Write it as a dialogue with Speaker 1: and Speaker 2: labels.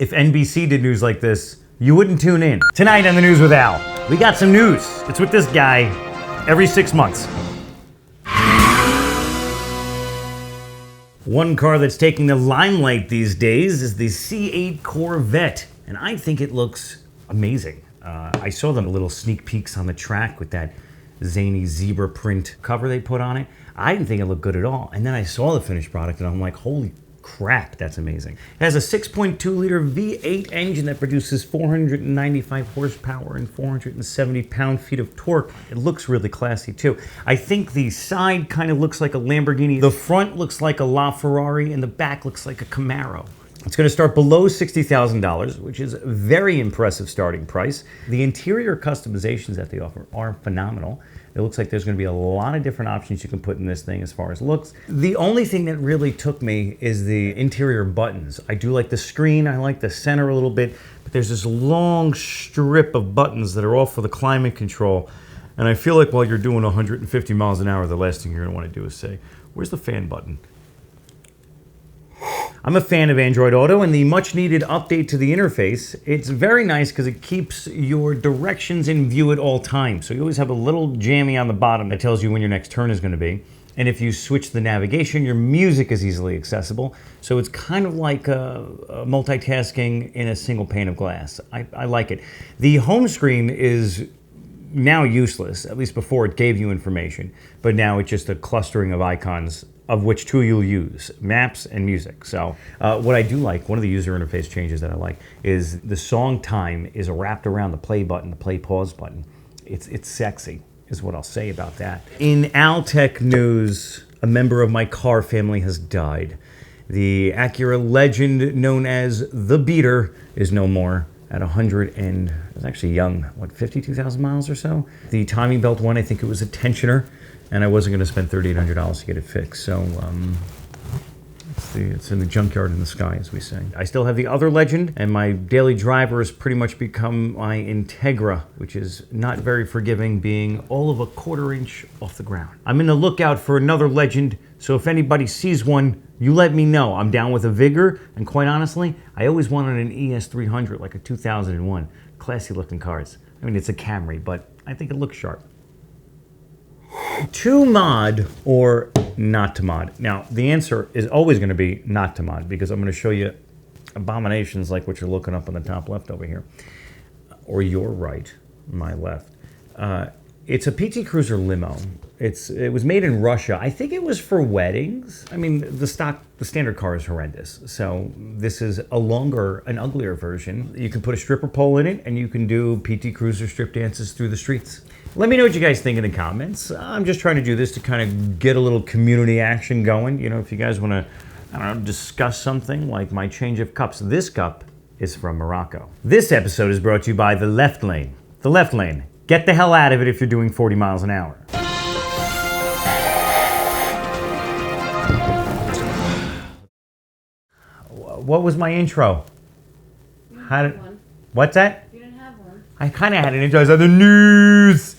Speaker 1: If NBC did news like this, you wouldn't tune in. Tonight on the News with Al, we got some news. It's with this guy every 6 months. One car that's taking the limelight these days is the C8 Corvette, and I think it looks amazing. I saw them little sneak peeks on the track with that zany zebra print cover they put on it. I didn't think it looked good at all, and then I saw the finished product and I'm like, holy crap, that's amazing. It has a 6.2 liter V8 engine that produces 495 horsepower and 470 pound-feet of torque. It looks really classy too. I think the side kind of looks like a Lamborghini. The front looks like a LaFerrari and the back looks like a Camaro. It's going to start below $60,000, which is a very impressive starting price. The interior customizations that they offer are phenomenal. It looks like there's going to be a lot of different options you can put in this thing as far as looks. The only thing that really took me is the interior buttons. I do like the screen, I like the center a little bit, but there's this long strip of buttons that are all for the climate control. And I feel like while you're doing 150 miles an hour, the last thing you're going to want to do is say, where's the fan button? I'm a fan of Android Auto and the much needed update to the interface. It's very nice because it keeps your directions in view at all times. So you always have a little jammy on the bottom that tells you when your next turn is going to be. And if you switch the navigation, your music is easily accessible. So it's kind of like multitasking in a single pane of glass. I like it. The home screen is now useless, at least before it gave you information. But now it's just a clustering of icons, of which two you'll use, maps and music. So what I do like, one of the user interface changes that I like, is the song time is wrapped around the play button, the play pause button. It's sexy, is what I'll say about that. In Altek news, a member of my car family has died. The Acura legend known as the Beater is no more at 100 and, it was actually young, what, 52,000 miles or so? The timing belt one, I think it was a tensioner, and I wasn't going to spend $3,800 to get it fixed. So it's in the junkyard in the sky, as we say. I still have the other legend, and my daily driver has pretty much become my Integra, which is not very forgiving, being all of a quarter inch off the ground. I'm in the lookout for another legend, so if anybody sees one, you let me know. I'm down with a Vigor, and quite honestly, I always wanted an ES300, like a 2001. Classy looking cars. I mean, it's a Camry, but I think it looks sharp. To mod or not to mod? Now, the answer is always going to be not to mod, because I'm going to show you abominations like what you're looking up on the top left over here. Or your right, my left. It's a PT Cruiser limo. It was made in Russia. I think it was for weddings. I mean, the standard car is horrendous. So this is an uglier version. You can put a stripper pole in it and you can do PT Cruiser strip dances through the streets. Let me know what you guys think in the comments. I'm just trying to do this to kind of get a little community action going. You know, if you guys want to, I don't know, discuss something like my change of cups. This cup is from Morocco. This episode is brought to you by the left lane. The left lane. Get the hell out of it if you're doing 40 miles an hour. What was my intro?
Speaker 2: You didn't have one.
Speaker 1: What's that?
Speaker 2: You didn't have one.
Speaker 1: I kind of had an intro. I said the news.